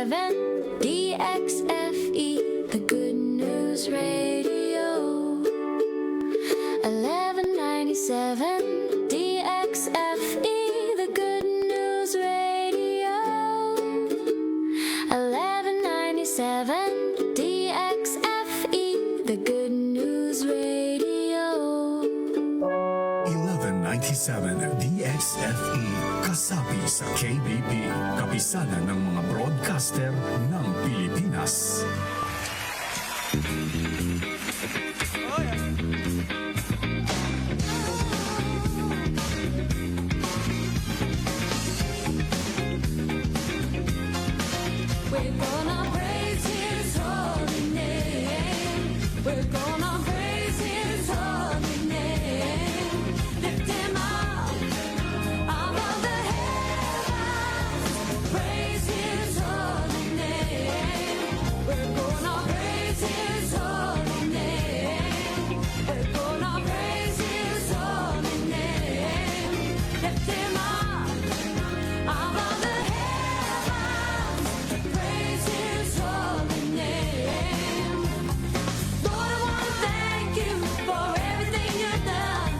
1197 DXFE, the Good News Radio. 1197 DXFE, the Good News Radio. 1197 DXFE, the Good News Radio. 1197 DXFE, kasapi sa KBP, kapisanan ng mga broadcaster ng Pilipinas. We're gonna praise His holy name. We're gonna praise His holy name. Lift Him up above the heavens. Praise His holy name. We're gonna praise His holy name. We're gonna praise His holy name. Lift Him up above the heavens. Praise His holy name. Lord, I want to thank You for everything You've done.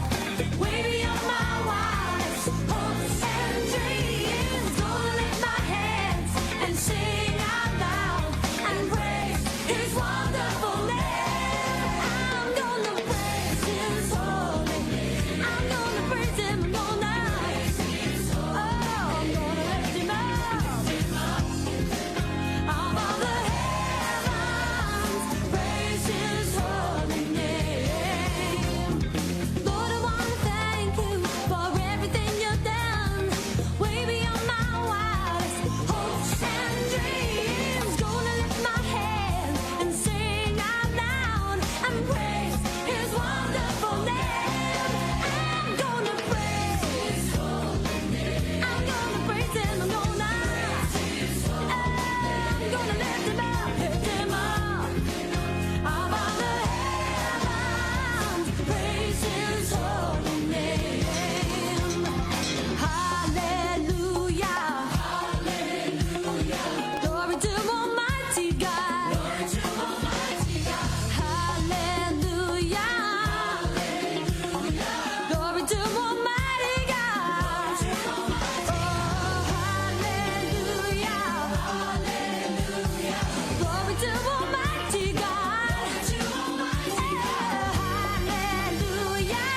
Way beyond my wildest hopes and dreams. Gonna lift my hands and sing out loud and praise His wonderful name. I'm gonna praise His holy name. I'm gonna praise Him. I'm gonna praise His holy name. I'm gonna lift Him up above the heavens. Praise His holy name. Lord, I want to thank You for everything You've done. Way beyond my wildest hopes and dreams. Gonna lift my hands and sing out loud and praise His wonderful name. I'm gonna praise His holy name. I'm gonna praise Him. I'm gonna lift Him up above the heavens. Praise His holy name. Hallelujah. Hallelujah. Glory to Almighty God. Glory to Almighty God. Hallelujah. Hallelujah. Glory to Almighty God. Oh, hallelujah. Hallelujah. Glory to Almighty God. Hallelujah.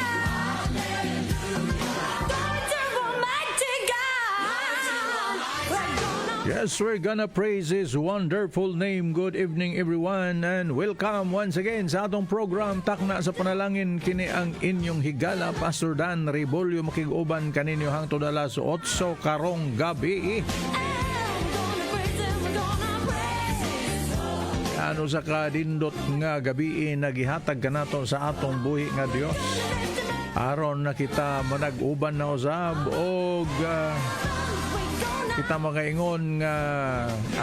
Glory to Almighty God. Yes, we're gonna praise His wonderful name. Good evening everyone and welcome once again sa atong program Takna sa Panalangin. Kini ang inyong higala, Pastor Dan Rebolyo, makig-uban kaninyo hangtod alas 8 karong gabi. Ano sa kadindot nga gabi nagihatag kanato sa atong buhi nga Dios. Aron na kita manag-uban na usab og kita magaingon nga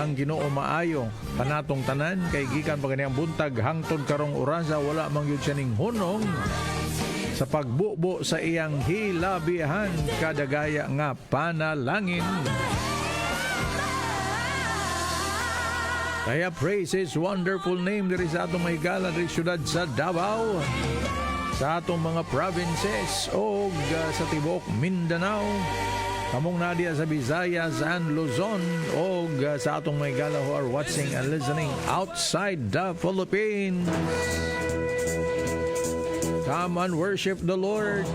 ang Ginoo maayo kanatong tanan kay gikan pa kaniyang buntag hangtod karong orasa wala man gyud siya ning hunong sa pagbubo sa iyang hilabihan kadagaya nga panalangin. Kaya praise His wonderful name diri sa atong mahigala diri syudad sa Davao, sa atong mga provinces o sa tibok Mindanao, kamong nadia sa Visayas and Luzon o sa atong mahigala who are watching and listening outside the Philippines. Come and worship the Lord.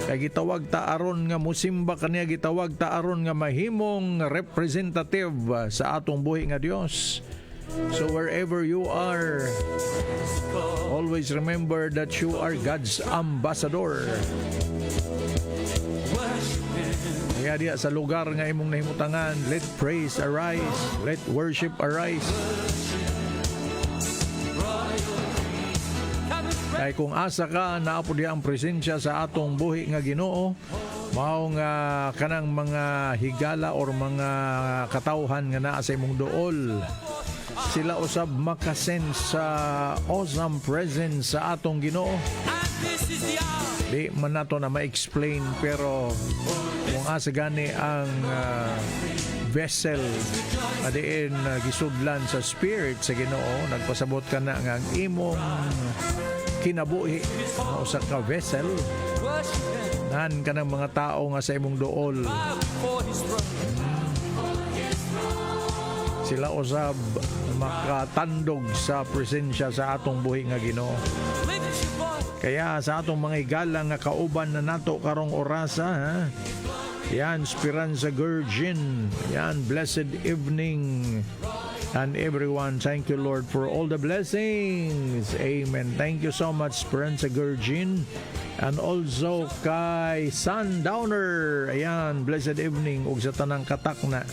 Kay gitawag ta aron nga musimba kaniya, gitawag ta aron nga mahimong representative sa atong buhi nga Dios. So wherever you are, always remember that you are God's ambassador. Kaya diya sa lugar nga imong nahimutangan, let praise arise, let worship arise. Kay kung asa ka naapod diha ang presensya sa atong buhi nga Ginoo, mao nga kanang mga higala or mga katawhan nga naa sa imong duol, sila usab makasense sa awesome presence sa atong Ginoo. Di man nato na ma-explain, pero kung asa gani ang vessel adiin gisudlan sa spirit sa Ginoo, nagpasabot ka na nga ang imong kinabuhi nga usa ka vessel nan ka ng mga tao nga sa imong duol sila usab makatandog sa presensya sa atong buhi nga Ginoo. Kaya sa atong mga igala nga kauban na nato karong orasa, ha? Yan, Speranza Virgin. Yan, blessed evening. And everyone, thank you Lord for all the blessings. Amen. Thank you so much, Speranza Virgin. And also kay Sundowner. Ayan, blessed evening. Ug sa tanang katakna.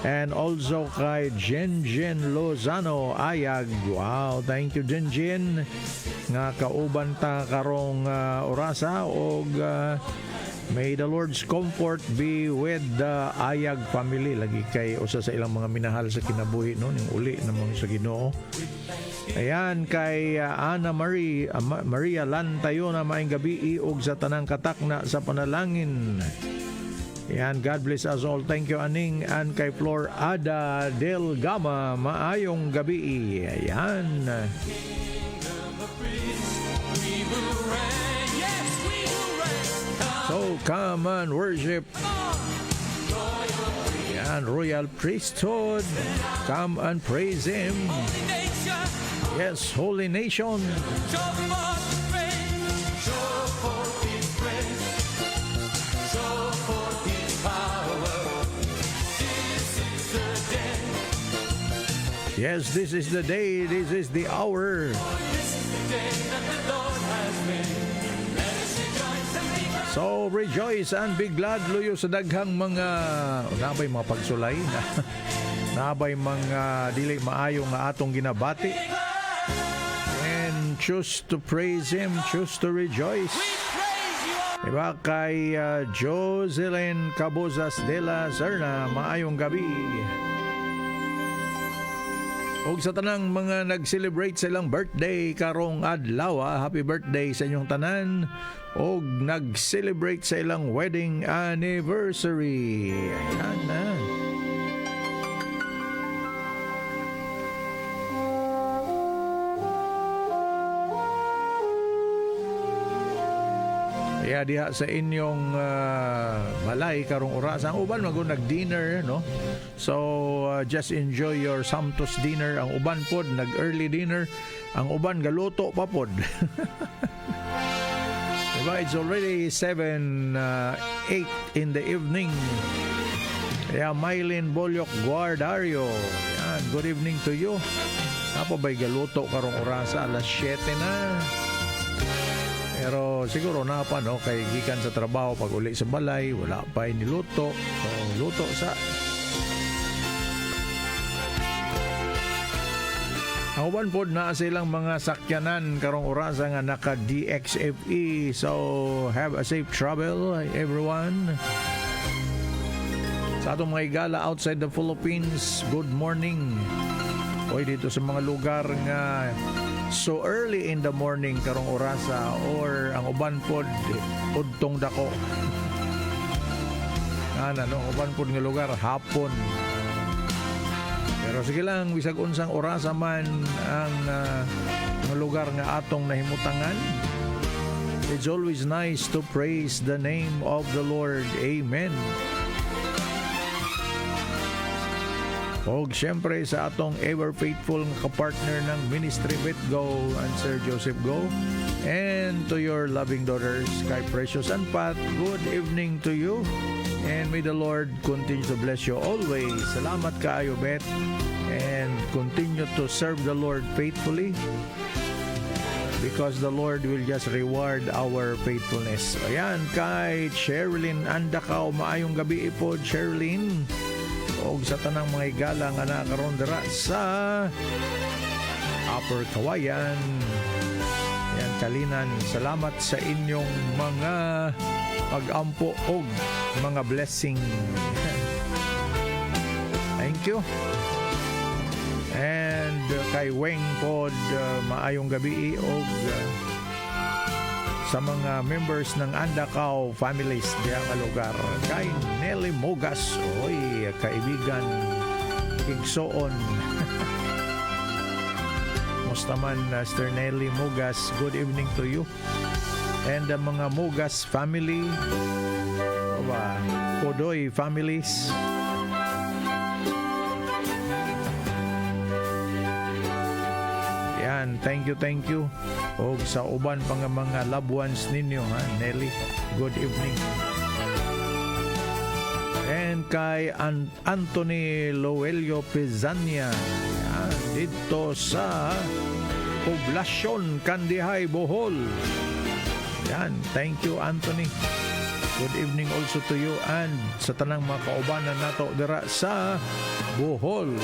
And also kay Jenjen Lozano Ayag. Wow, thank you Jenjen. Nga kauban ta karong orasa og may the Lord's comfort be with the Ayag family. Lagi kay usa sa ilang mga minahal sa kinabuhi no ning uli namang sa Ginoo. Ayan kay Ana Maria Lantayo na maayong gabi og sa tanang katakna sa panalangin. Ayan, God bless us all. Thank you Aning and kay Flor Ada Del Gama maayong gabi. Ayan. So come and worship. Ayan, Royal Priesthood. Come and praise Him. Yes, Holy Nation. Yes, this is the day, this is the hour. So rejoice and be glad luyo sa daghang mga nabay mga pagsulay nabay mga dili maayo nga atong ginabati. And choose to praise Him, choose to rejoice. Diba kay Jocelyn Cabozas de la Serna, maayong gabi. Og sa tanang mga nag-celebrate sa ilang birthday karong adlaw, happy birthday sa inyong tanan. Og nag-celebrate sa ilang wedding anniversary. Ayan na. Kaya diha sa inyong balay karong oras ang uban magun nag-dinner no. So just enjoy your Santos dinner. Ang uban pod nag-early dinner, ang uban galuto pa pod. Diba, it's already 8 in the evening. Kaya Mylene Bolyok Guardario. Yan, good evening to you. Apo ba'y galuto karong orasa alas 7 na. Pero siguro na pa no kay gikan sa trabaho pag uli sa balay wala pa niluto. So luto sa Awan pod na silang mga sakyanan karong orasa nga naka DXFE. So have a safe travel everyone. Sa atong mga igala outside the Philippines, good morning. Oy dito sa mga lugar nga so early in the morning karong orasa or ang uban pod udtong dako. No, uban pod nga lugar hapon. Pero sige lang bisag unsang orasa man ang mga lugar nga atong nahimutangan. It's always nice to praise the name of the Lord. Amen. Og siyempre sa atong ever faithful nga kapartner ng Ministry with Go and Sir Joseph Go, and to your loving daughters kay Precious and Pat, good evening to you, and may the Lord continue to bless you always. Salamat kaayo Bet, and continue to serve the Lord faithfully because the Lord will just reward our faithfulness. Ayan kay Sherilyn Andakaw, maayong gabi po Sherilyn. Og sa tanang mga igala nga nakaroon dira sa Upper Kawayan. Yan, Kalinan. Salamat sa inyong mga pag-ampo og mga blessing. Thank you. And kay Weng Pod, maayong gabi og sa mga members ng Andacao families diya nga lugar. Kay Nelly Mogas, oy, kaibigan, igsoon. Musta man, Sir Nelly Mogas, good evening to you. And the mga Mogas family, Kodoy families. Yan, thank you. O sa uban pa nga mga loved ones ninyo, ha, Nelly, good evening. And kay Anthony Loelio Pizania, yan, dito sa Poblasyon Kandihay, Bohol. Yan, thank you, Anthony. Good evening also to you and sa tanang mga kaubanan nato dira sa Bohol.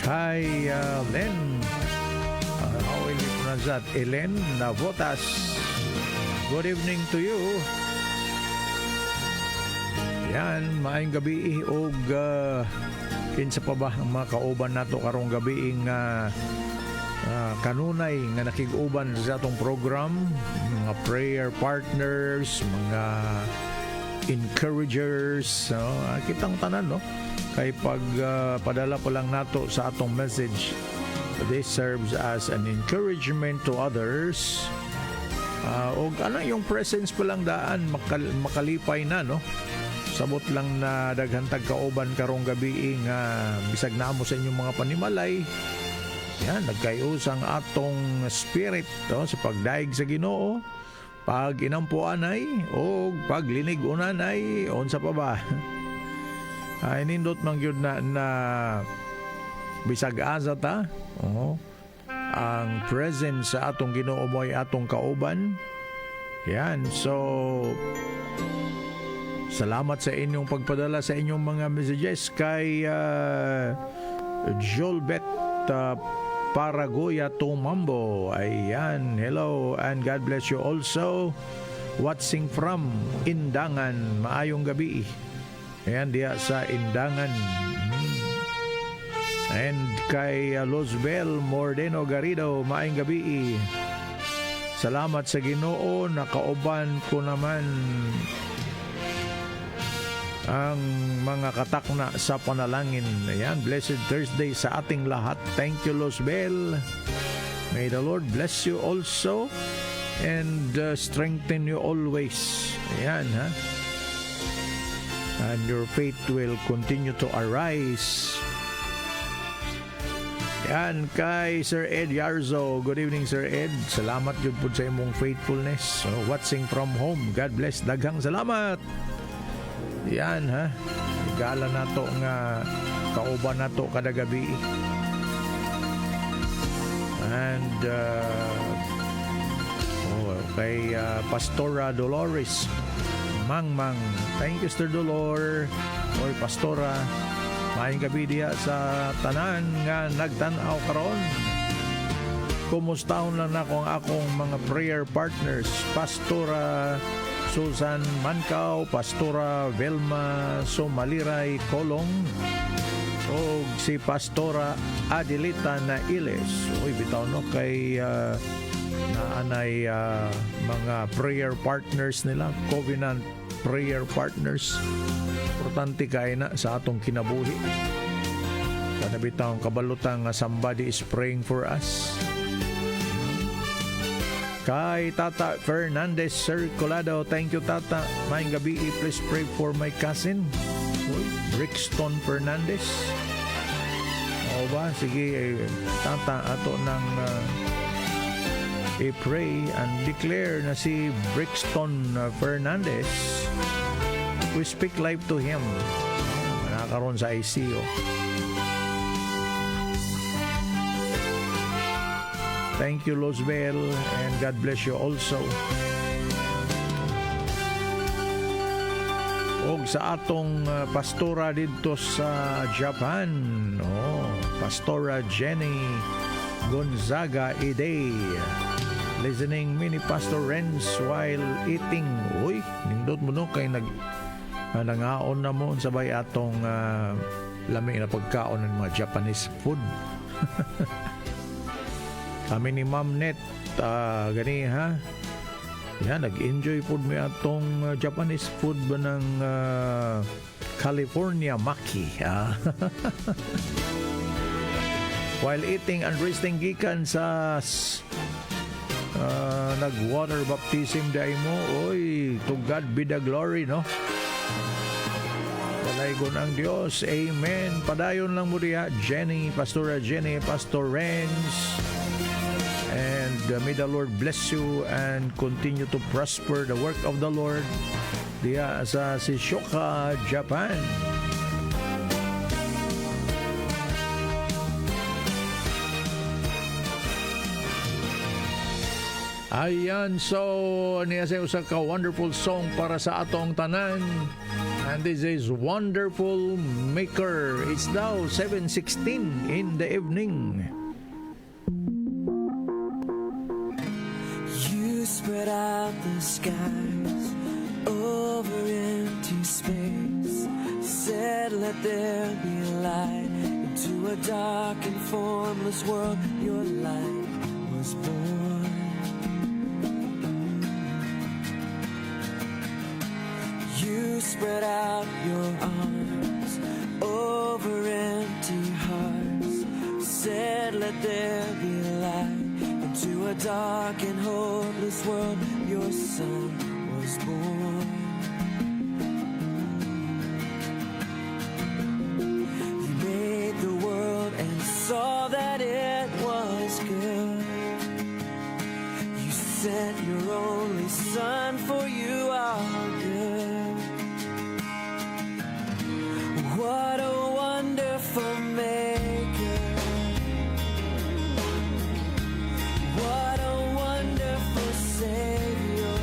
Hi, Len. How will you pronounce that? Elen Navotas. Good evening to you. Yan, maayong gabi og kinsa pa ba ang mga kauban nato karong gabi kanunay nga nakig-uban sa atong program, mga prayer partners, mga encouragers, kitang tanan, no? Kay pag padala pa lang nato sa atong message, this serves as an encouragement to others. O ano yung presence pa lang daan makalipay na, no? Sabot lang na daghantag kauban karong gabi nga bisag na mo sa inyong mga panimalay. Yan, nagkayusang atong spirit, no? Sa pagdaig sa Ginoo, pag inampuan ay o paglinig unan ay unsa pa ba? Ay nindot man gyud na bisag asa ta, ang presence sa atong Ginoo mo'y atong kauban. Yan, so salamat sa inyong pagpadala sa inyong mga messages kay Jolbet Paragoya Tumambo. Ayan, hello and God bless you also. Watching from Indangan, maayong gabi. Ayan, diya sa Indangan. And kay Losbel Mordeno Garrido, maayong gabi. Salamat sa Ginoo, nakauban ko naman ang mga katakna sa panalangin. Ayan, blessed Thursday sa ating lahat. Thank you, Losbel. May the Lord bless you also and strengthen you always. Ayan, ha? And your faith will continue to arise. Yan, kay Sir Ed Yarzo. Good evening, Sir Ed. Salamat yun po sa imong faithfulness. So, watching from home. God bless. Daghang salamat. Yan, ha? Igala na to nga kauban na to kada gabi. And kay Pastora Dolores Mangmang. Thank you, Sir Dolor. Oy, Pastora. Maayong gabi diya sa tanan nga nagtanaw karon. Kumustahon lang ako ang akong mga prayer partners. Pastora Susan Mancaw, Pastora Velma Somaliray Colong, o si Pastora Adelita Nailes. Uy, bitaw no kay naanay mga prayer partners nila, covenant prayer partners. Importante kay na sa atong kinabuhi. Kada bitaw kabalutang somebody is praying for us. Kay Tata Fernandez Circulado, thank you Tata. Maayong gabi, please pray for my cousin Brixton Fernandez. O ba? Sige, Tata, ato nang i-pray and declare na si Brixton Fernandez. We speak life to him. Nakakaroon sa ICO. Thank you, Losbel, and God bless you also. Og sa atong pastora dito sa Japan, Pastora Jenny Gonzaga Ide. listening mini Pastor Renz while eating. Uy, nindot mo no kay nangaon na mo sabay atong lami na pagkaon ng mga Japanese food. Kami ni Ma'am Net gani ha. Yan, nag-enjoy food mi atong Japanese food ba ng California Maki. While eating and resting gikan sa nag-water baptism day mo, oy, to God be the glory, no? Palaygon ang Diyos, amen. Padayon lang mo diya, Jenny, Pastora Jenny, Pastor Renz, and may the Lord bless you and continue to prosper the work of the Lord diya sa Shizuoka, Japan. Ayan, so niya sa usa ka wonderful song para sa atong tanan. And this is Wonderful Maker. It's now 7:16 in the evening. You spread out the skies over empty space. Said, let there be light into a dark and formless world. Your light was born. You spread out your arms over empty hearts. Said, let there be light into a dark and hopeless world. Your son was born. You made the world and saw that it was good. You sent your only son, for you are good. What a wonderful maker. What a wonderful Savior.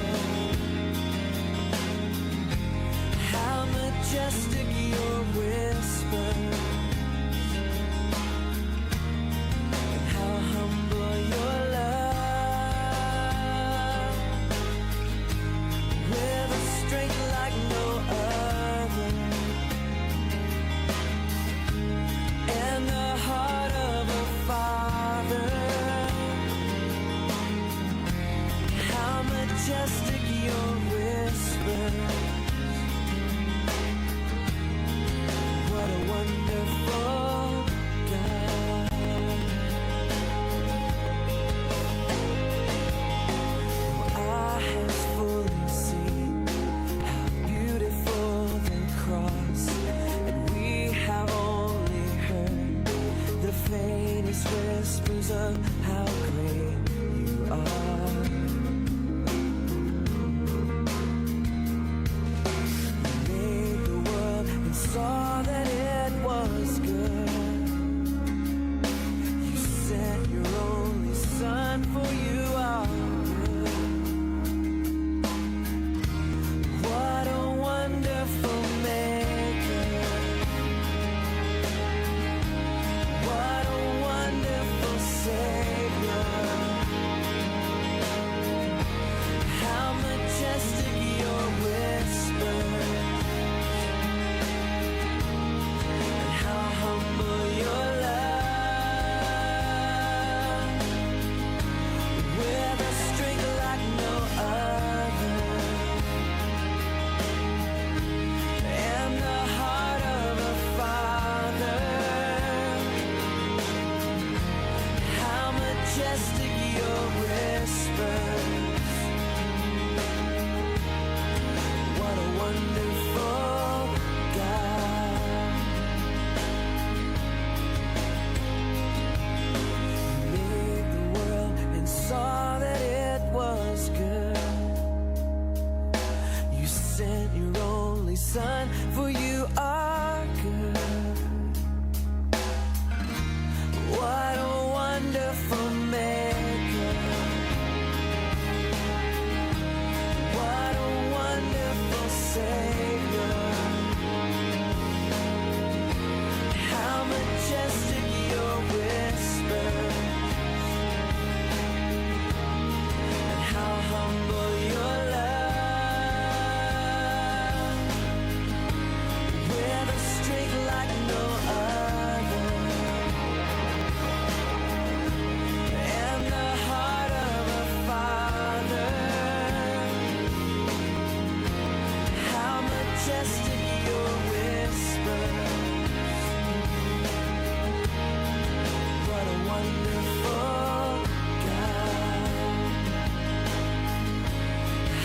wonderful God.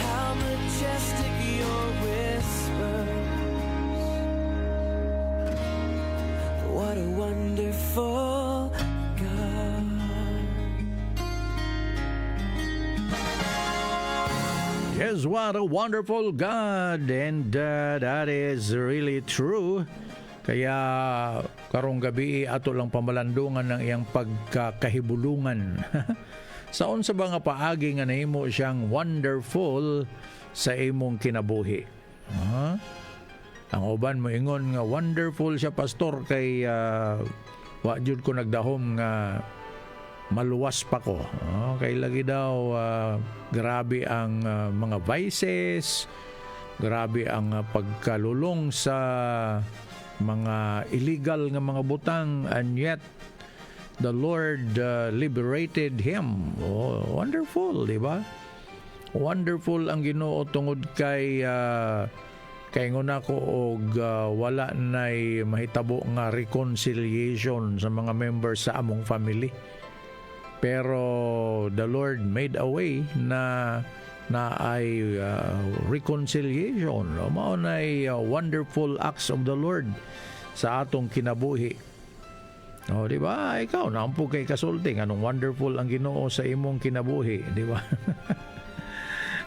How majestic your whispers. What a wonderful God. Yes, what a wonderful God. And that is really true. Kaya karong gabi ato lang pamalandungan ng iyang pagkakahibulungan. Saon sa mga paagi nga nahimo siyang wonderful sa imong kinabuhi. Ang uban mo ingon nga wonderful siya pastor kay wa jud ko nagdahom nga maluwas pa ko. Kay lagi daw grabe ang mga vices, grabe ang pagkalulong sa mga illegal nga mga butang, and yet the Lord liberated him. Wonderful, di ba? Wonderful ang Ginoo tungod kay nguna ko og wala nay mahitabo nga reconciliation sa mga members sa among family. Pero the Lord made a way na ay reconciliation. Mao nay wonderful acts of the Lord sa atong kinabuhi. Di ba? Ikaw naampo kay kasulti anong wonderful ang Ginoo sa imong kinabuhi, di ba?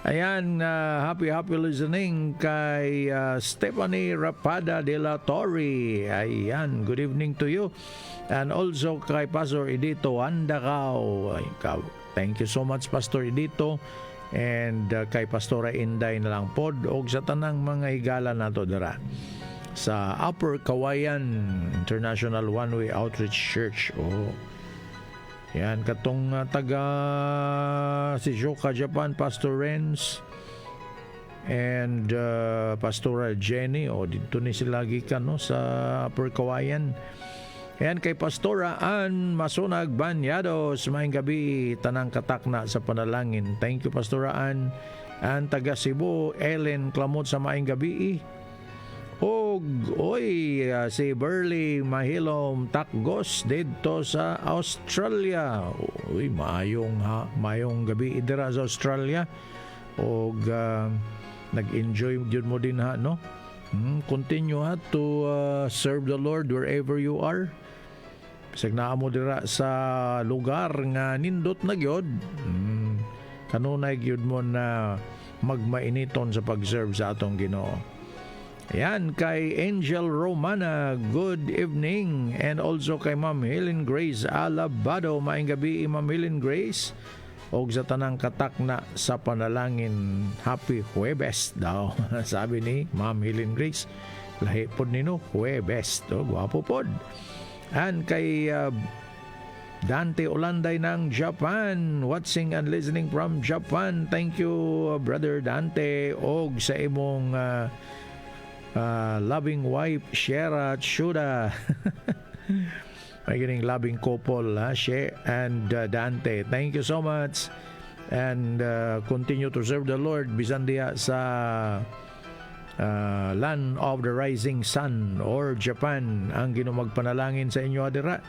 Ayan, happy listening kay Stephanie Rapada de la Torre. Ayan, good evening to you. And also kay Pastor Edito Andacao. Thank you so much, Pastor Edito. And kay Pastora Inday na lang pod og sa tanang mga higala nato dira sa Upper Kawayan International One Way Outreach Church. Yan, katong taga Shizuoka, Japan, Pastor Renz and Pastora Jenny. Dito ni sila gikan sa Upper Kawayan. Yan, kay Pastora Ann Masunag Banyados, maayong gabi, tanang katakna sa panalangin. Thank you, Pastora Ann. And taga Cebu, Ellen Clamot sa maayong gabi. Si Burley Mahilom Takgos dito sa Australia. Mayong gabi dira sa Australia. Nag-enjoy jud mo din ha, no? Continue ha to serve the Lord wherever you are. Bisag naa mo dira sa lugar nga nindot na gyud. Kanunay gyud mo na magmainiton sa pag-serve sa atong Ginoo. Ayan, kay Angel Romana, good evening. And also kay Ma'am Helen Grace Alabado, maayong gabi, Ma'am Helen Grace. O sa tanang katakna sa panalangin, happy Huwebes daw. Sabi ni Ma'am Helen Grace, lahi pod nino, Huwebes. Gwapo pod. And kay Dante Olanday ng Japan, watching and listening from Japan. Thank you, Brother Dante. Og sa imong loving wife, Shera Chuda. May ganing loving couple, She and Dante. Thank you so much. And continue to serve the Lord. Bisan diya sa land of the rising sun or Japan ang Ginoo magpanalangin sa inyo adira.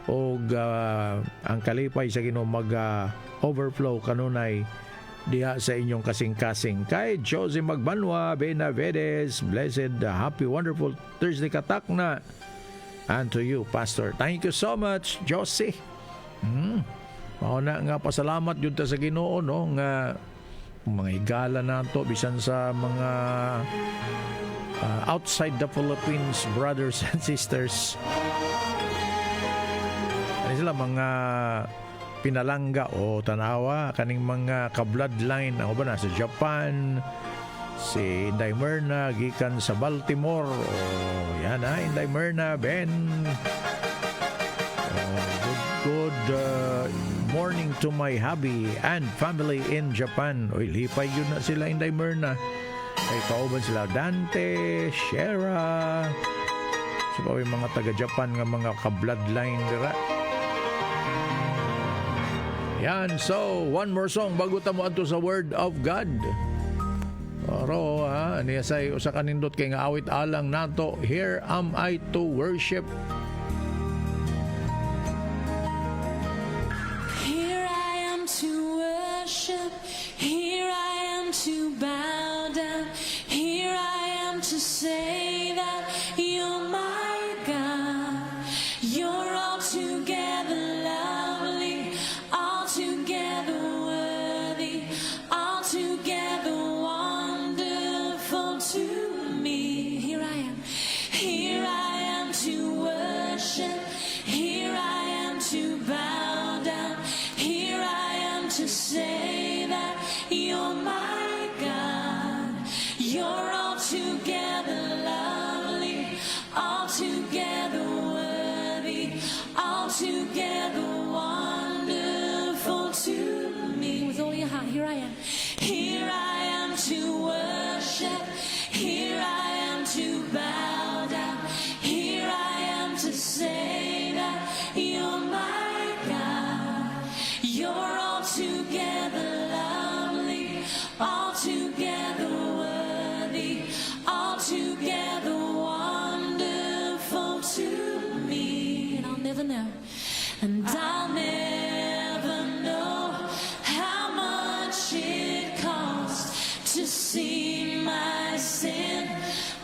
O ang kalipay sa Ginoo mag-overflow kanunay diha sa inyong kasing-kasing. Kay Josie Magbanwa Benavides, blessed, happy, wonderful Thursday katakna. And to you, Pastor. Thank you so much, Josie. Mauna nga pasalamat yun ta sa Ginoo, no? Nga mga higala na to bisan sa mga outside the Philippines brothers and sisters. Ano sila mga pinalangga o tanawa kaning mga ka-bloodline ang ba na sa Japan, si Inday Myrna gikan sa Baltimore. Yan Inday Myrna, Ben. Good morning to my hubby and family in Japan. Lipay yun na sila, Inday Myrna. Ay kauban sila Dante, Shera. So pa mga taga-Japan nga mga ka-bloodline dira. Yan, so one more song bago ta mo adto sa Word of God. Oro niya say usa kanindot kay nga awit alang nato, Here Am I to Worship. altogether worthy, altogether wonderful to me. With all your heart, here I am. Here I am to worship. Here I am to bow down. Here I am to say that you're my God. You're altogether lovely, altogether worthy, altogether wonderful to me. And I'll never know, and I'll never know how much it costs to see my sin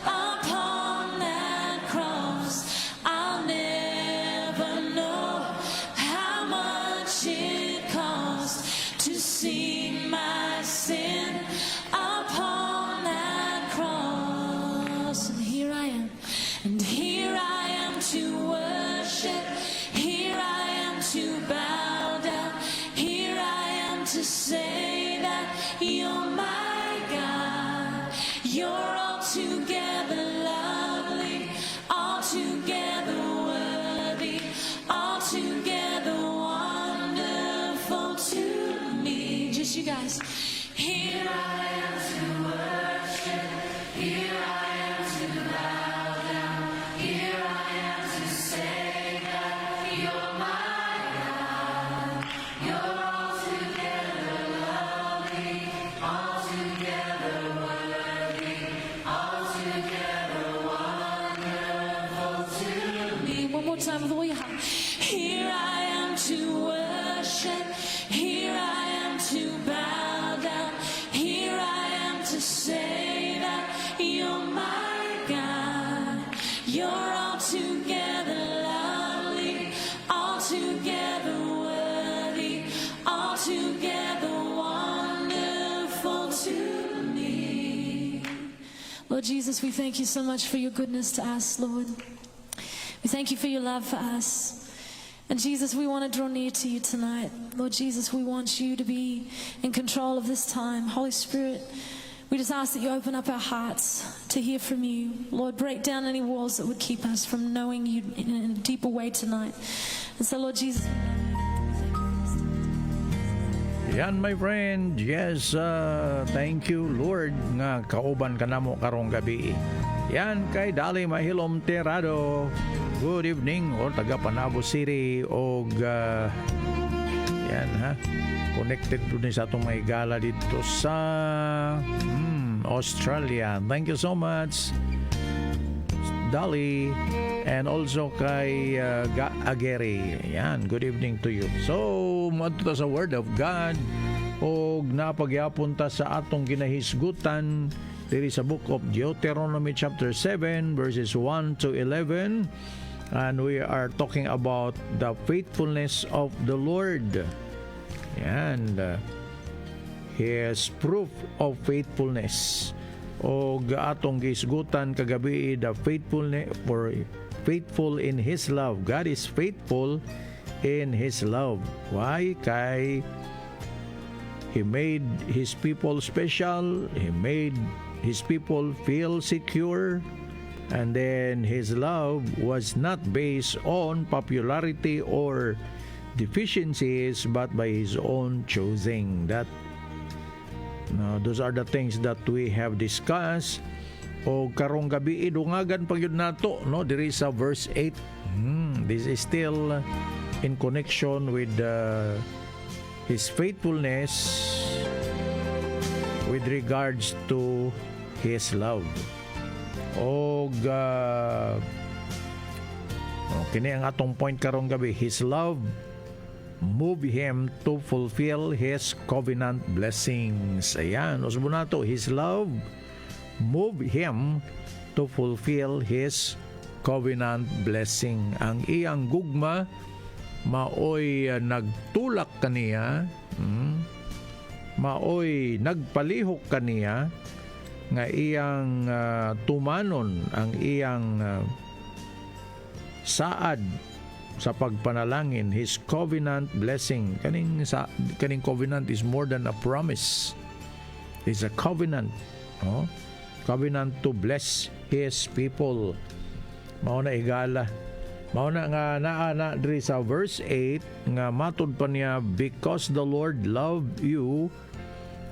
upon that cross. I'll never know how much it costs to see my sin upon that cross. And here I am, and here I am to worship. Here I am to bow down. Here I am to say that you're my God. You're altogether lovely, altogether worthy, altogether wonderful to me. Just you guys. Here I am to worship. Here I am to bow down. Here I am to say that you're my God. You're altogether lovely, altogether worthy, altogether wonderful to me. One more time with all your heart. Here I am to worship. Here I am to bow down. Here I am to say that you're my God. You're altogether lovely, altogether worthy, altogether wonderful to me. Lord Jesus, we thank you so much for your goodness to us, Lord. We thank you for your love for us. And Jesus, we want to draw near to you tonight. Lord Jesus, we want you to be in control of this time. Holy Spirit, we just ask that you open up our hearts to hear from you. Lord, break down any walls that would keep us from knowing you in a deeper way tonight. And so, Lord Jesus, Yan, my friend. Yes, thank you, Lord, nga kauban ka namo karong gabi. Yan kay Dali Mahilom Terado. Good evening, o taga Panabo City, o yan ha, connected po din sa atong may gala dito sa Australia. Thank you so much, Dali, and also kay Ageri. Yan, good evening to you. So, madto ta sa Word of God, o napagyapon ta sa atong ginahisgutan diri sa book of Deuteronomy chapter 7 verses 1 to 11, and we are talking about the faithfulness of the Lord and His proof of faithfulness. O atong gisgutan kagabi, the faithfulness for faithful in His love. God is faithful in His love. Why? Kay He made His people special. He made His people feel secure, and then His love was not based on popularity or deficiencies, but by His own choosing. Those are the things that we have discussed. O karong gabi idungagan pa gyud nato, no, diri sa verse 8. This is still in connection with His faithfulness with regards to His love. O kini ang atong point karong gabi. His love moved Him to fulfill His covenant blessings. Ayan, usbo nato. His love moved Him to fulfill His covenant blessing. Ang iyang gugma maoy nagtulak kaniya, maoy nagpalihok kaniya nga iyang tumanon ang iyang saad sa pagpanalangin. His covenant blessing. Kaning covenant is more than a promise. It's a covenant. Covenant to bless His people. Mao na igala. Mao na nga naa diri sa verse 8 nga matud pa niya, because the Lord loved you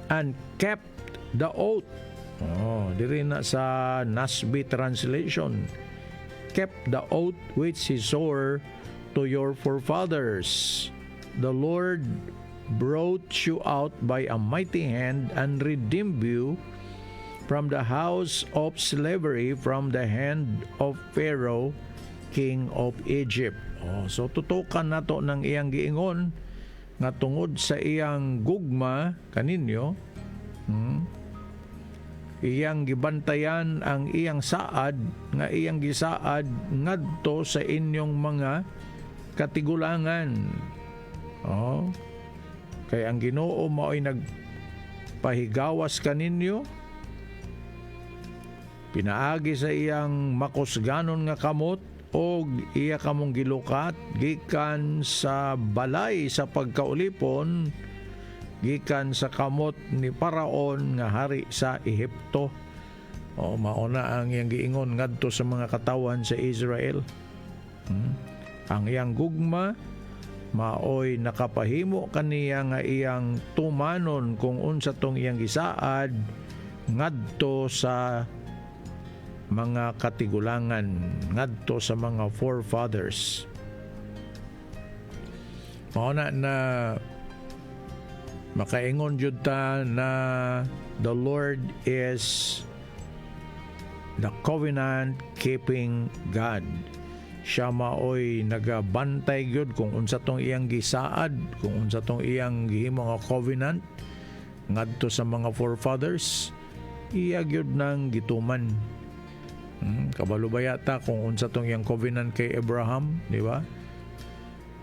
and kept the oath. Diri na sa NASB translation. Kept the oath which he swore to your forefathers. The Lord brought you out by a mighty hand and redeemed you from the house of slavery, from the hand of Pharaoh, king of Egypt. So tutukan nato ng iyang giingon nga tungod sa iyang gugma kaninyo, iyang gibantayan ang iyang saad, nga iyang gisaad ngadto sa inyong mga katigulangan. Kay ang Ginoo mao'y nagpahigawas kaninyo, pinaagi sa iyang makusganon nga kamot, og iya kamong gilukat gikan sa balay sa pagkaulipon, gikan sa kamot ni Paraon nga hari sa Ehipto. Mauna ang iyang giingon ngadto sa mga katawan sa Israel. Ang iyang gugma maoy nakapahimo kaniya nga iyang tumanon kung unsa tong iyang gisaad ngadto sa mga katigulangan, ngadto sa mga forefathers. Mauna na makaingon jud ta na the Lord is the covenant keeping God. Siya maoy nagabantay gyud kung unsa tong iyang gisaad, kung unsa tong iyang gihimo nga covenant ngadto sa mga forefathers, iya gyud nang gituman. Kabalo ba yata kung unsa tong iyang covenant kay Abraham, di ba?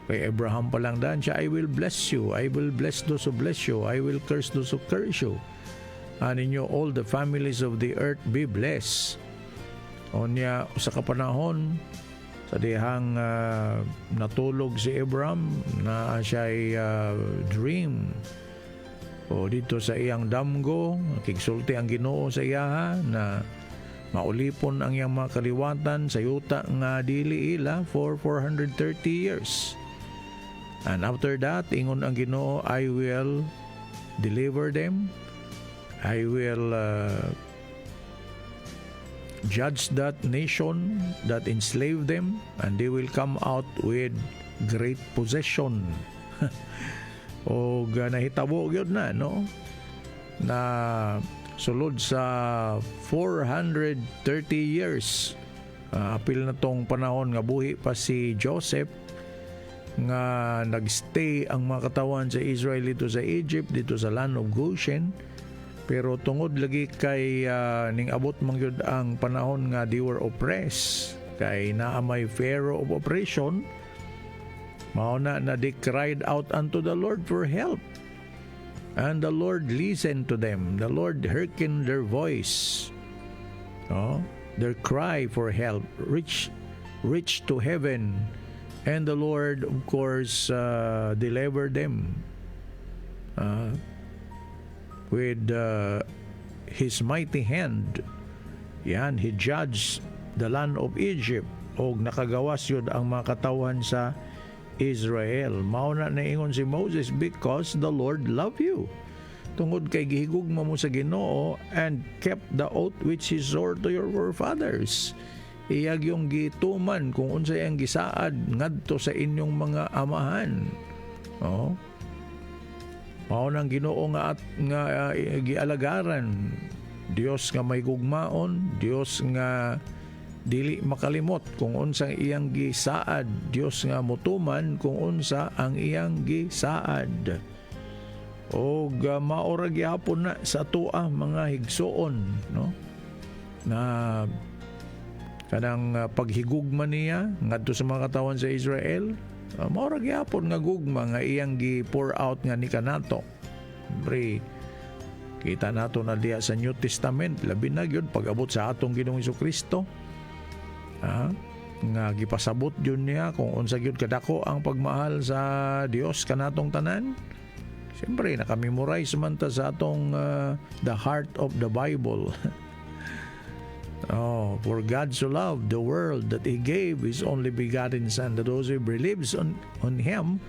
Kay Abraham pa lang daan siya, I will bless you, I will bless those who bless you, I will curse those who curse you. Ninyo all the families of the earth be blessed. Onya sa kapanahon sa dihang natulog si Abraham na siya'y dream. Dito sa iyang damgo, kigsulti ang Ginoo sa iya na maulipon ang iyang mga kaliwatan sa yuta nga dili ila for 430 years. And after that, ingon ang Ginoo, I will deliver them. I will judge that nation that enslaved them, and they will come out with great possession. O nahitabo gyud na, no? Na sulod sa 430 years, apil na tong panahon nga buhi pa si Joseph, nga nagstay ang mga katawan sa Israel dito sa Egypt, dito sa land of Goshen. Pero tungod lagi kay ning abot mangyud ang panahon nga they were oppressed, kay naa may Pharaoh of oppression, mao na they cried out unto the Lord for help. And the Lord listened to them. The Lord hearkened their voice. Their cry for help reached to heaven. And the Lord, of course, delivered them with His mighty hand. Yan, He judged the land of Egypt. O nakagawas yun ang mga katawan sa Israel. Mauna na ingon si Moses, because the Lord love you. Tungod kay gihigugma mo sa Ginoo and kept the oath which He swore to your forefathers. Iyag yung gituman kung unsa yang gisaad ngadto sa inyong mga amahan. Mao nang Ginoo nga gialagaran. Dios nga may gugmaon, Dios nga dili makalimot kung unsa iyang gisaad, Dios nga mutuman kung unsa ang iyang gisaad. O maora gyapon na sa tua mga higsuon, no? Na kanang paghigugma niya ngadto sa mga katawan sa Israel, maora gyapon nga gugma nga iyang gi-pour out nga ni kanato. Pre, kita nato na diya sa New Testament, labi na gyud pag-abot sa atong Ginoong Hesukristo. Nga gipasabot yun niya kung unsa gyud kadako ang pagmahal sa Dios kanatong tanan. Siyempre nakamemorize man ta sa atong the heart of the Bible. Oh, for God so loved the world that He gave His only begotten Son, that those who believes on Him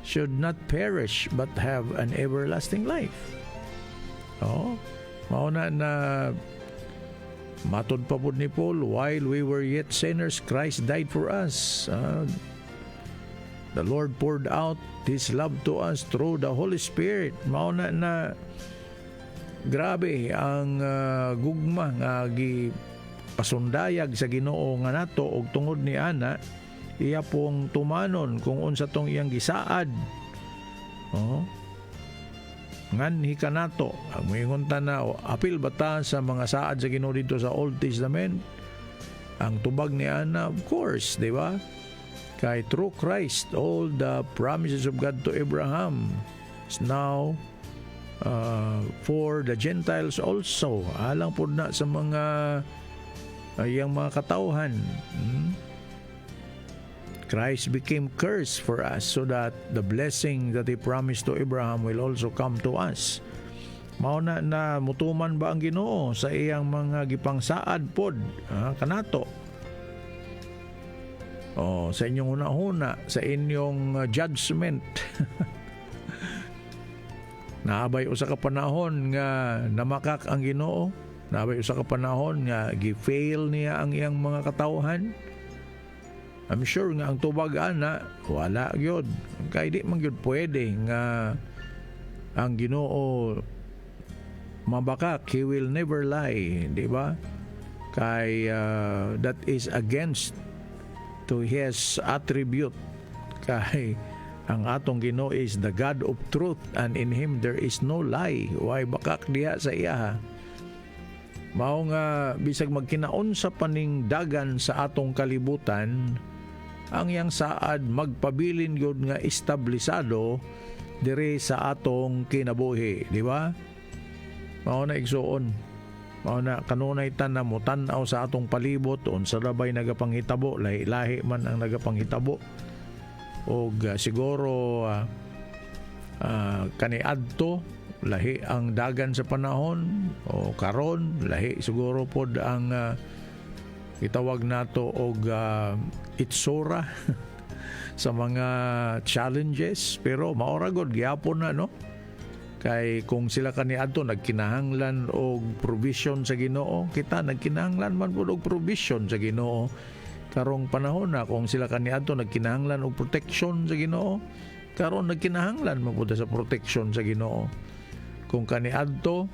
should not perish but have an everlasting life. Oh, mauna na matod pa po ni Paul, while we were yet sinners, Christ died for us. The Lord poured out His love to us through the Holy Spirit. Mauna na grabe ang gugma nga pasundayag sa Ginoo nga nato og tungod ni ana iya pong tumanon kung unsa tong iyang gisaad. Oh. Nganhi kanato ang moingon ta na apil bata sa mga saad sa Ginoo dito sa Old Testament. Ang tubag ni ana, of course, di ba? Kay through Christ all the promises of God to Abraham is now for the Gentiles also. Alang po na sa mga yung mga katauhan. Christ became cursed for us so that the blessing that He promised to Abraham will also come to us. Mauna na mutuman ba ang Ginoo sa iyang mga gipangsaad pod kanato? Sa inyong una-una, sa inyong judgment. Naabay usa ka panahon nga namakak ang Ginoo, naabay usa ka panahon nga gi-fail niya ang iyang mga katawhan. I'm sure nga ang tubag ana wala gyud, kay di man gyud pwede nga ang Ginoo mabakak. He will never lie, di ba? Kay that is against to His attribute. Kay ang atong Ginoo is the God of truth, and in Him there is no lie. Why bakak diha sa iya? Mao nga bisag magkinaunsa paning dagan sa atong kalibutan, ang yang saad magpabilin gyud nga establisado dire sa atong kinabuhi, di ba? Mao na igsuon. Mao na kanunay tan na mutan-aw sa atong palibot unsa labay nagapanghitabo, lahi-lahi man ang nagapanghitabo. Og siguro kaniadto lahi ang dagan sa panahon, o karon lahi siguro pod ang itawag nato og itsura sa mga challenges, pero maora gud gyapon na, no? Kay kung sila kaniadto nagkinahanglan og provision sa Ginoo, kita nagkinahanglan man pud og provision sa Ginoo. Karong panahon na kung sila kaniadto nagkinahanglan og protection sa Ginoo, karon nagkinahanglan man pud sa protection sa Ginoo. Kung kaniadto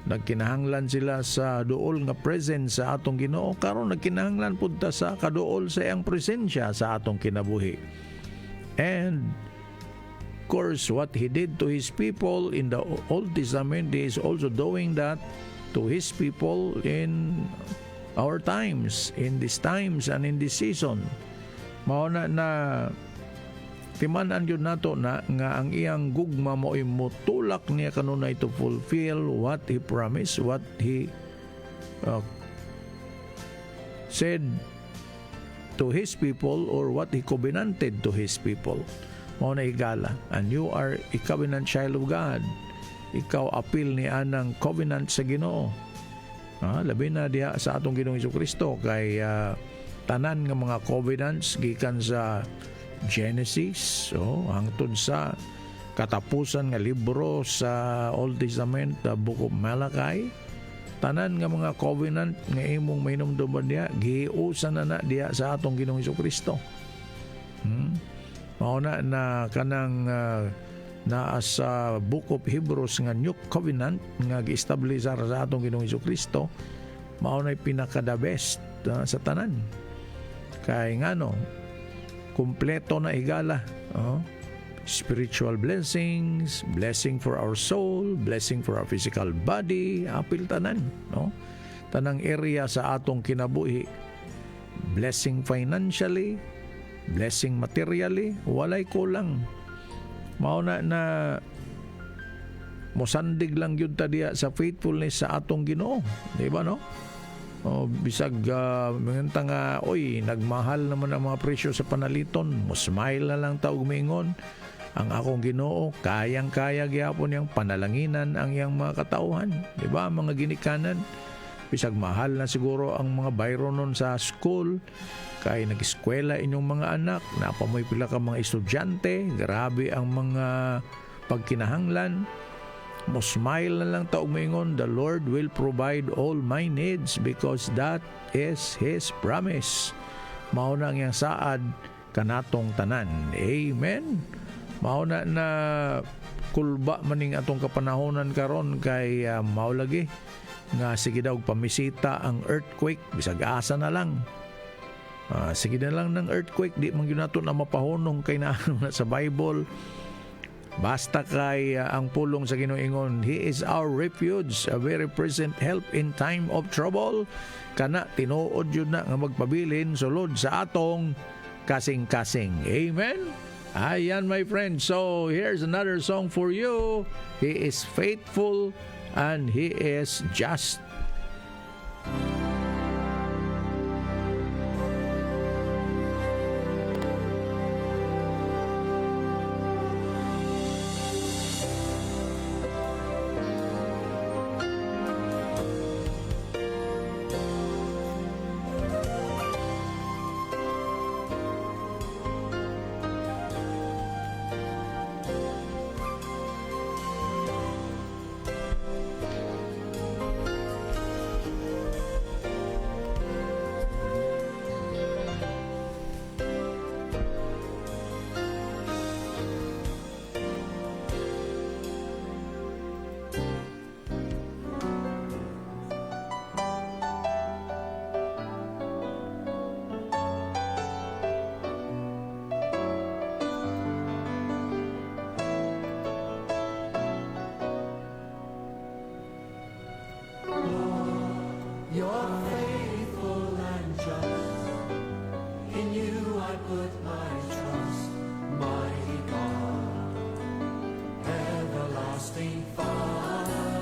nagkinahanglan sila sa duol nga presence sa atong Ginoo, karon nagkinahanglan pud ta sa kaduol sa iyang presensya sa atong kinabuhi. And of course, what He did to His people in the Old Testament, He is also doing that to His people in our times, in these times and in this season. Mao na timan-an yun nato na nga ang iyang gugma mo ay mutulak niya kanunay to fulfill what He promised, what He said to His people, or what He covenanted to His people. Mao na higala, and you are a covenant child of God. Ikaw apil ni anang covenant sa Ginoo. Labi na diha sa atong Ginoong Jesucristo, kay tanan nga mga covenants gikan sa Genesis hangtod sa katapusan nga libro sa Old Testament, the Book of Malachi. Tanan nga mga covenant nga imong mainumduman diha giusan na diha sa atong Ginoong Jesucristo. Mao na kanang naa sa Book of Hebrews nga New Covenant nga gi-establish sa atong Ginoong Jesucristo, mao na pinaka-the best sa tanan. Kay ngano kumpleto na higala, spiritual blessings, blessing for our soul, blessing for our physical body, apil tanan, no? Tanang area sa atong kinabuhi, blessing financially, blessing materially, walay kulang. Mao na mosandig lang yun ta diya sa faithfulness sa atong Ginoo, di ba, no? Bisag manganta nga nagmahal naman ang mga presyo sa panaliton, mo smile na lang ta og mingon, ang akong Ginoo kayang-kaya gyapon yang panalanginan ang yang mga katauhan, di ba, mga ginikanan. Bisag mahal na siguro ang mga bayro nun sa school, kay nag-eskwela inyong mga anak, napamoy pila ka mga estudyante, grabe ang mga pagkinahanglan. Mo smile na lang taog maingon, the Lord will provide all my needs because that is His promise. Mao na ang iyang saad kanatong tanan. Amen. Mao na kulba maning atong kapanahonan karon kay mao lagi nga sige daw pamisita ang earthquake bisag asa na lang. Sige na lang ng earthquake, di man gyud nato na mapahunong kay naano na sa Bible. Basta kay ang pulong sa Ginoo ingon, He is our refuge, a very present help in time of trouble. Kana tinuod yun na nga magpabilin sulod sa atong kasing-kasing. Amen? Ayan my friend. So here's another song for you. He is faithful and He is just. You're faithful and just. In you I put my trust, mighty God, everlasting Father.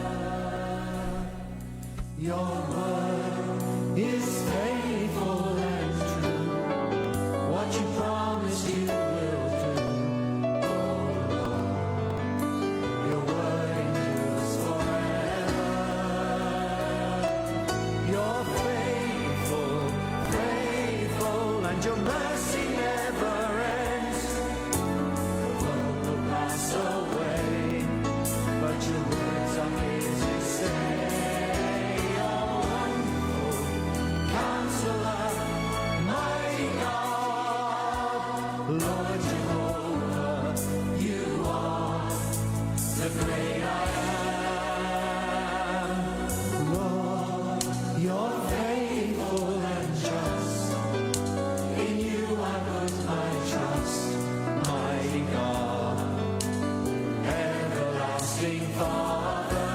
Your word is faithful and true. What you promised you will do. Oh Lord, your word endures forever. You're faithful, faithful, and your mercy never ends. The world will pass away, but your words are here to stay. Oh, wonderful Counselor, mighty God, Lord Jehovah, you are the great I am. Lord, you're faithful and just. In you I put my trust, mighty God, everlasting Father.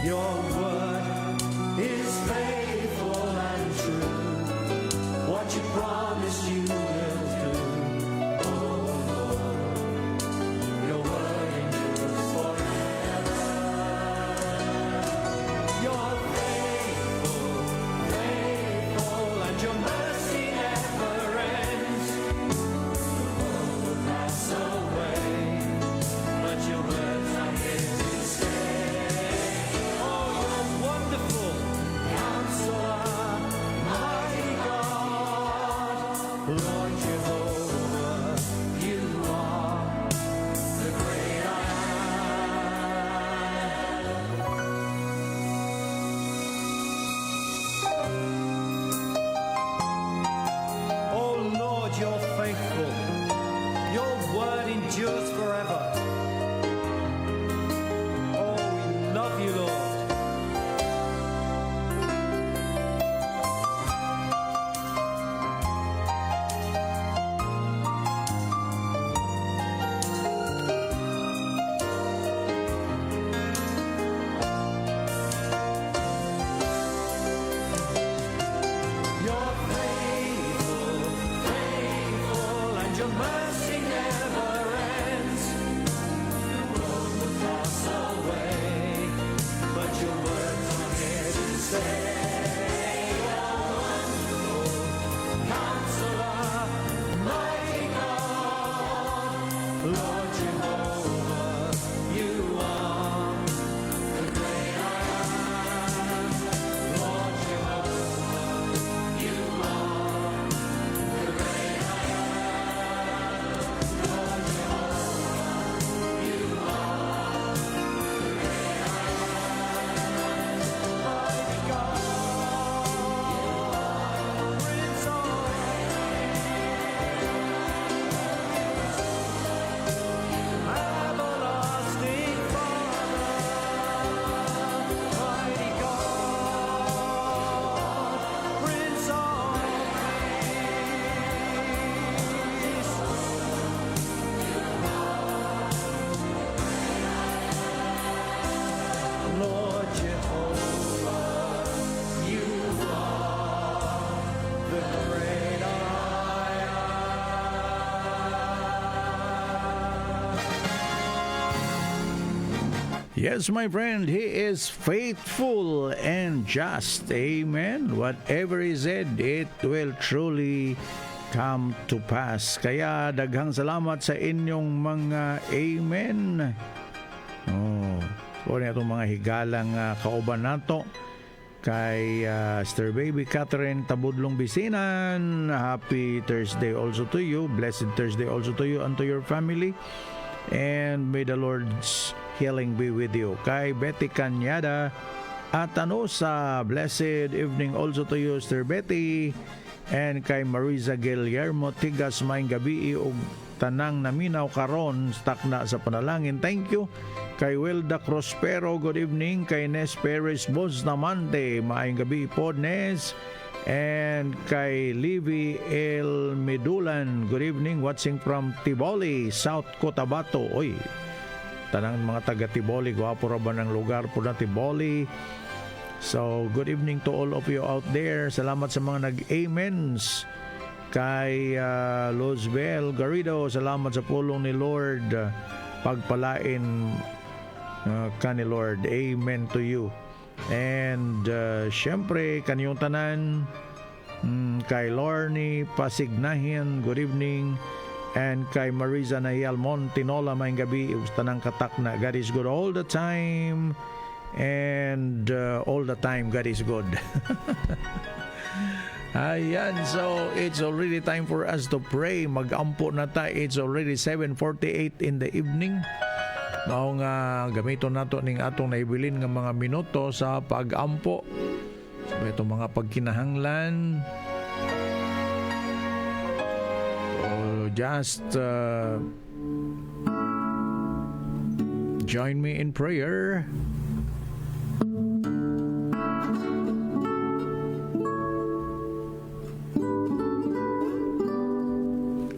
Your word is faithful and true. What you promised you will do. Oh Lord, your word endures forever. You're faithful, faithful, and your mercy never ends. The world will pass away, but your words are here to stay. Oh, you're wonderful, Counselor, mighty God, Lord Jehovah, you are the great I am. Oh Lord, you're faithful. Your word endures forever. Oh, we love you, Lord. Yes, my friend, He is faithful and just. Amen. Whatever He said, it will truly come to pass. Kaya daghang salamat sa inyong mga amen. Oh, o na itong mga higalang kauban nato kay Sister Baby Catherine Tabudlong Bisinan. Happy Thursday also to you. Blessed Thursday also to you and to your family. And may the Lord's healing be with you. Kay Betty Canyada at sa blessed evening also to you, Sister Betty. And kay Marisa Guillermo, tigas maing gabi og tanang naminaw karon stakna sa panalangin. Thank you. Kay Wilda Prospero, good evening. Kay Nes Perez Boznamante, maayong gabi po, Nes. And kay Livy El Medulan, good evening, watching from Tiboli, South Cotabato. Oy, tanang mga taga Tiboli, gwapo ra ba ng lugar po na Tiboli. So, good evening to all of you out there. Salamat sa mga nag-amens. Kay Luzbel Garrido, salamat sa pulong ni Lord. Pagpalain ka ni Lord. Amen to you. And syempre, kanyong tanan, kay Lorne Pasignahin, good evening. And kay Marisa Nayal Montinola, mayang gabi, tanang katak na God is good all the time. And all the time, God is good. Ayan, so it's already time for us to pray. Mag-ampo na ta. It's already 7:48 in the evening. Mao nga gamiton nato ning atong naibilin nga mga minuto sa pag-ampo. So ito mga pagkinahanglan. Just join me in prayer.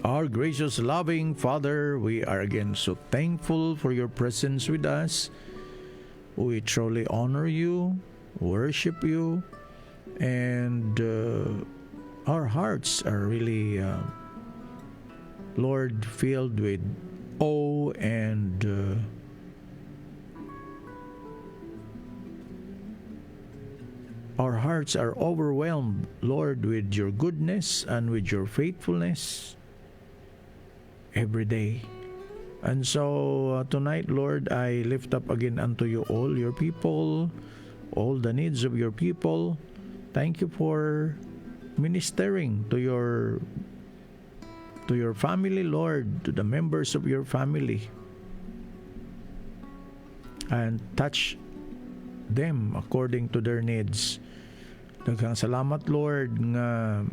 Our gracious, loving Father, we are again so thankful for your presence with us. We truly honor you, worship you, and our hearts are really, Lord, filled with awe and our hearts are overwhelmed, Lord, with your goodness and with your faithfulness every day. And so tonight, Lord, I lift up again unto you all your people, all the needs of your people. Thank you for ministering to your family, Lord, to the members of your family, and touch them according to their needs. Daghang salamat, Lord, nga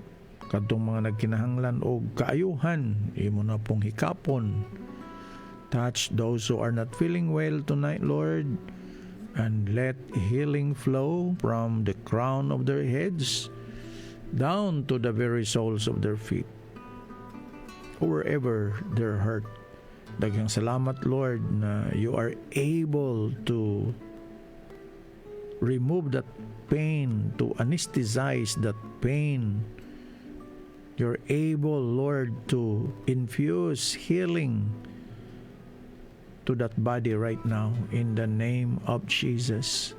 kadtong mga nagkinahanglan og kaayuhan, imo na pong hikapon. Touch those who are not feeling well tonight, Lord, and let healing flow from the crown of their heads down to the very soles of their feet, wherever they're hurt. Daghang salamat, Lord, na you are able to remove that pain, to anesthetize that pain. You're able, Lord, to infuse healing to that body right now in the name of Jesus.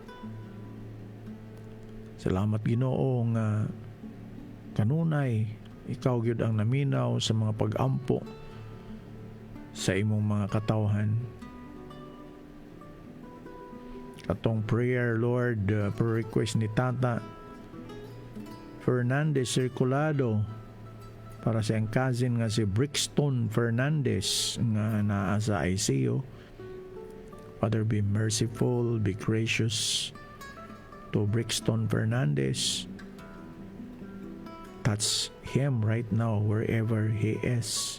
Salamat, Ginoo, nga kanunay ikaw gyud ang naminaw sa mga pag-ampo sa imong mga katawhan. Katong prayer, Lord, prayer request ni Tata Fernandez Circulado para sa iyang cousin nga si Brixton Fernandez nga naa sa ICU. Father, be merciful, be gracious to Brixton Fernandez. Touch him right now wherever he is.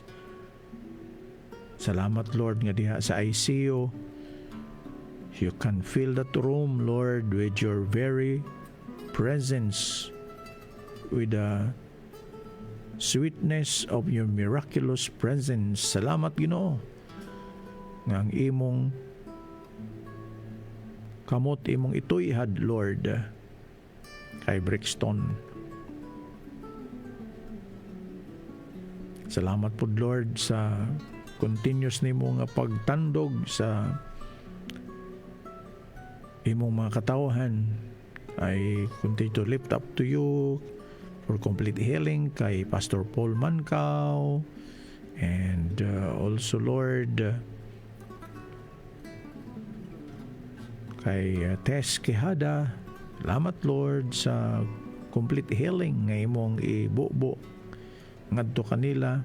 Salamat, Lord, nga diha sa ICU. You can fill that room, Lord, with your very presence, with the sweetness of your miraculous presence. Salamat, Ginoo, nga ang imong kamot imong ituyhad, Lord, kay Brixton. Salamat po, Lord, sa continuous nimo nga pagtandog sa imong mga katawhan. I continue to lift up to you for complete healing kay Pastor Paul Mancao, and also Lord kay Tess Quijada. Salamat Lord sa complete healing nga imong ibubo ngadto kanila,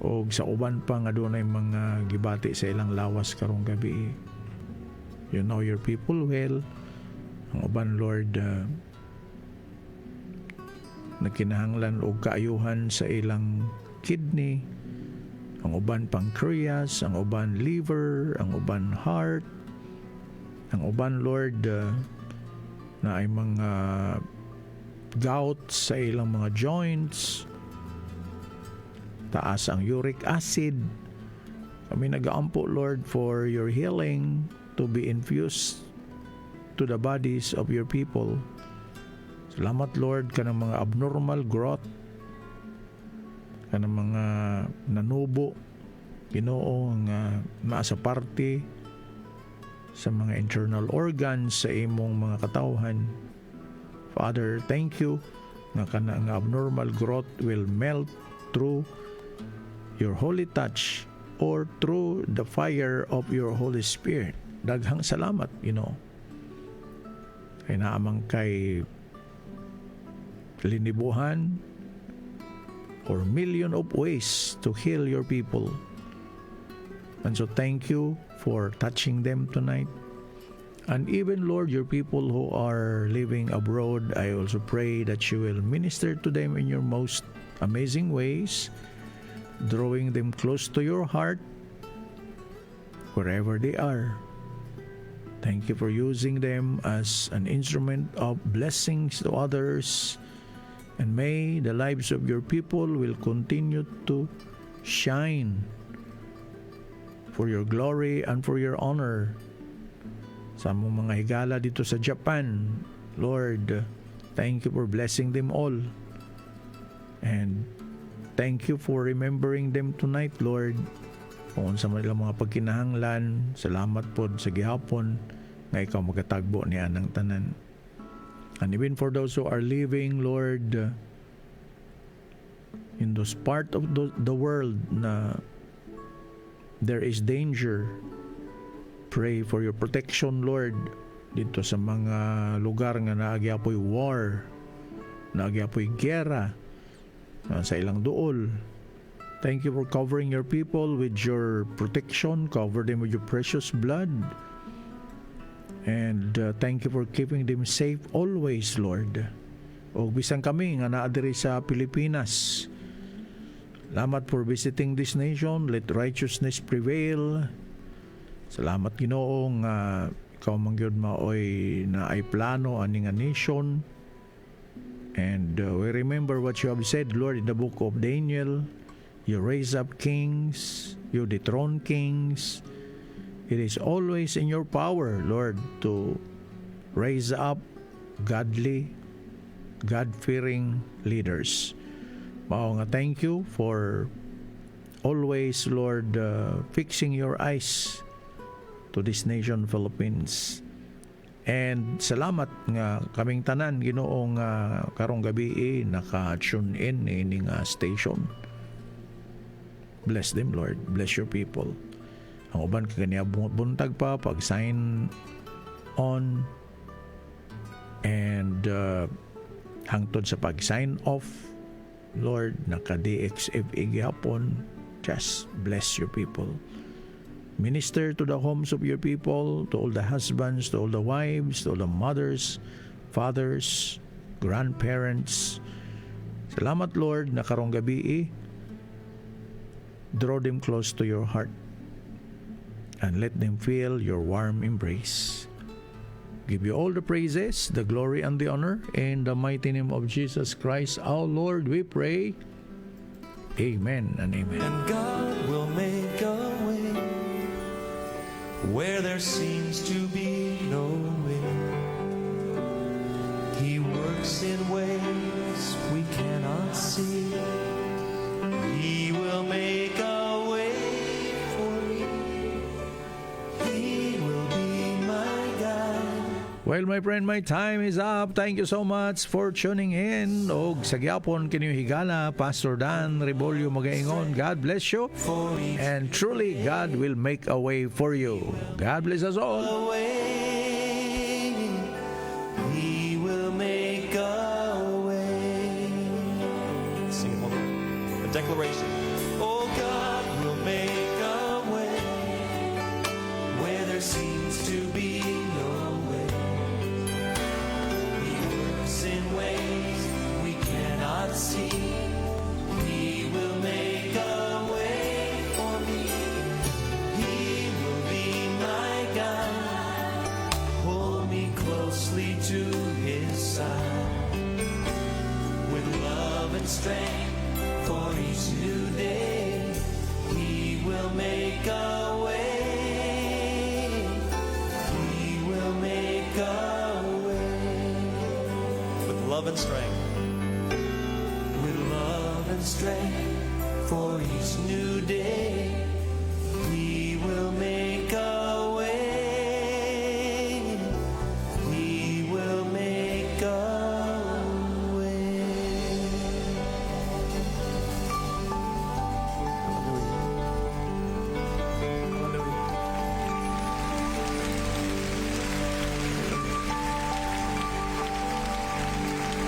o sa uban pa nga dunay mga gibati sa ilang lawas karong gabi. You know your people well. Ang uban Lord nagkinahanglan og kaayuhan sa ilang kidney, ang uban pancreas, ang uban liver, ang uban heart, ang uban Lord na ay mga gout sa ilang mga joints, taas ang uric acid. Kami nag-aampo Lord for your healing to be infused to the bodies of your people. Salamat Lord kanang mga abnormal growth, kanang mga nanubo, Ginoo nga naa sa parte sa mga internal organs sa imong mga katawhan. Father, thank you nga kanang abnormal growth will melt through your holy touch or through the fire of your Holy Spirit. Daghang salamat, kay naamang kay linibuhan or million of ways to heal your people. And so thank you for touching them tonight. And even Lord, your people who are living abroad, I also pray that you will minister to them in your most amazing ways, drawing them close to your heart wherever they are. Thank you for using them as an instrument of blessings to others. And may the lives of your people will continue to shine for your glory and for your honor. Sa among mga higala dito sa Japan, Lord, thank you for blessing them all. And thank you for remembering them tonight, Lord. Kung sa mga pagkinahanglan, salamat po sa gihapon nga ikaw magatagbo niya ng tanan. And even for those who are living, Lord, in those part of the world na there is danger, pray for your protection, Lord, dito sa mga lugar nga naagyapoy war, naagyapoy gera sa ilang duol. Thank you for covering your people with your protection. Cover them with your precious blood. And thank you for keeping them safe always, Lord. O bisan kami nga naa diri sa Pilipinas, salamat for visiting this nation. Let righteousness prevail. Salamat Ginoo nga ikaw mangyud maoy na ay plano ani nga nation. And we remember what you have said, Lord, in the book of Daniel. You raise up kings, you dethrone kings. It is always in your power, Lord, to raise up godly, God-fearing leaders. Mao nga thank you for always, Lord, fixing your eyes to this nation, Philippines. And salamat nga kaming tanan, Ginoo nga karong gabi naka-tune in ining station. Bless them, Lord. Bless your people. Ang uban kaniya buntag pa pag-sign on and hangtod sa pag-sign off, Lord, naka-DXFE gihapon. Just bless your people. Minister to the homes of your people, to all the husbands, to all the wives, to all the mothers, fathers, grandparents. Salamat, Lord, na karong gabi draw them close to your heart and let them feel your warm embrace. Give you all the praises, the glory, and the honor. In the mighty name of Jesus Christ, our Lord, we pray. Amen and amen. And God will make a way where there seems to be no way. He works in ways we cannot see. He will make a way for me. He will be my guide. Well, my friend, my time is up. Thank you so much for tuning in. Og sa gyapon kinyo higala, Pastor Dan Rebolyo magaingon. God bless you. And truly, God will make a way for you. God bless us all. He will make a way. Sing it one more. A declaration. Oh, God will make a way where there seems to be no way. He works in ways we cannot see. He will make a way for me. He will be my guide. Hold me closely to His side with love and strength for each new day. He will make a way. He will make a way With love and strength. with love and strength for each new day. He will make a way. He will make a way.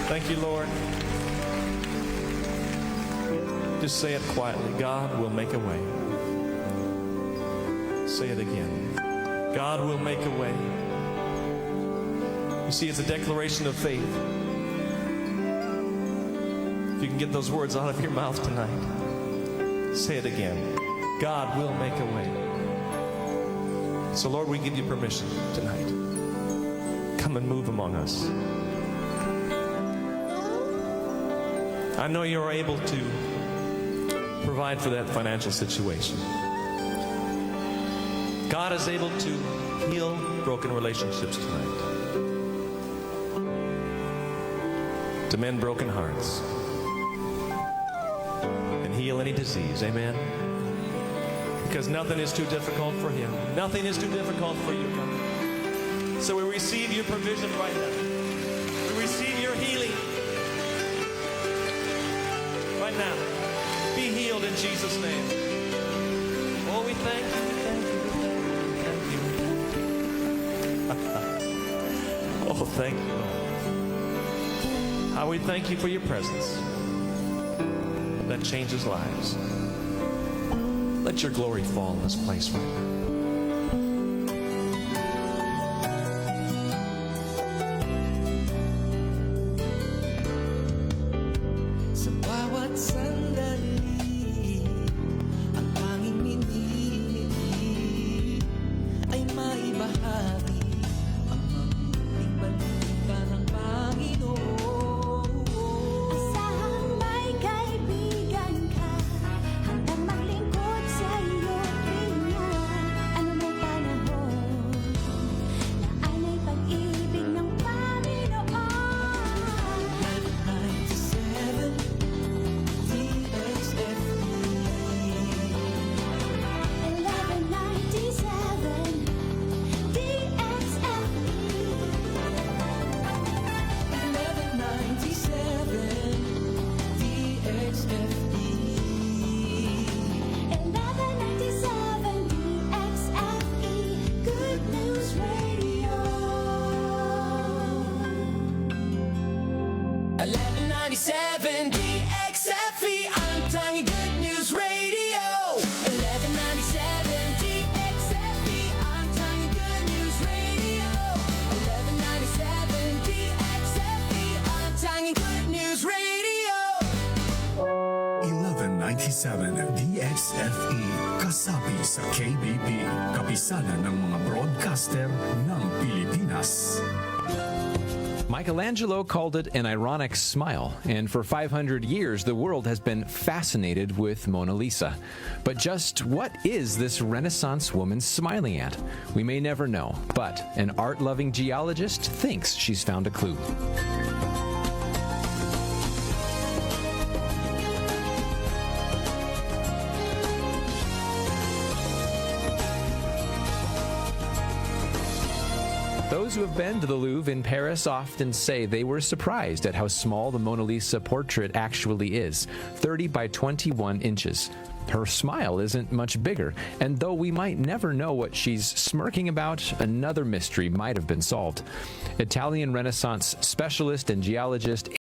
Thank you, Lord. Just say it quietly. God will make a way. Say it again. God will make a way. You see, it's a declaration of faith. If you can get those words out of your mouth tonight, say it again. God will make a way. So, Lord, we give you permission tonight. Come and move among us. I know you're able to provide for that financial situation. God is able to heal broken relationships tonight, to mend broken hearts, and heal any disease. Amen? Because nothing is too difficult for Him. Nothing is too difficult for you, God. So we receive your provision right now. We receive your healing right now. Be healed in Jesus' name. Oh, we thank you, we thank you, we thank you, we thank you. Oh, thank you, Lord. How we thank you for your presence that changes lives. Let your glory fall in this place right now. Sa bawat sandali, ang tanging minimiti ay maibahagi ang mabuting balita ng Panginoon. Asahang may kaibigan ka, handang maglingkod sa iyong pinya. Ano may panahon, naanay pag-ibig ng Panginoon. 97 DXFE 1197 DXFE. Good News Radio. 1197 DXFE, ang tanging Good News Radio. 1197 DXFE, ang tanging Good News Radio. 1197 DXFE, ang tanging Good News Radio. 1197 DXFE, kasapi sa KBP, kapisanan ng mga broadcaster ng Pilipinas. Michelangelo called it an ironic smile, and for 500 years the world has been fascinated with Mona Lisa. But just what is this Renaissance woman smiling at? We may never know, but an art-loving geologist thinks she's found a clue. Those who have been to the Louvre in Paris often say they were surprised at how small the Mona Lisa portrait actually is, 30 by 21 inches. Her smile isn't much bigger, and though we might never know what she's smirking about, another mystery might have been solved. Italian Renaissance specialist and geologist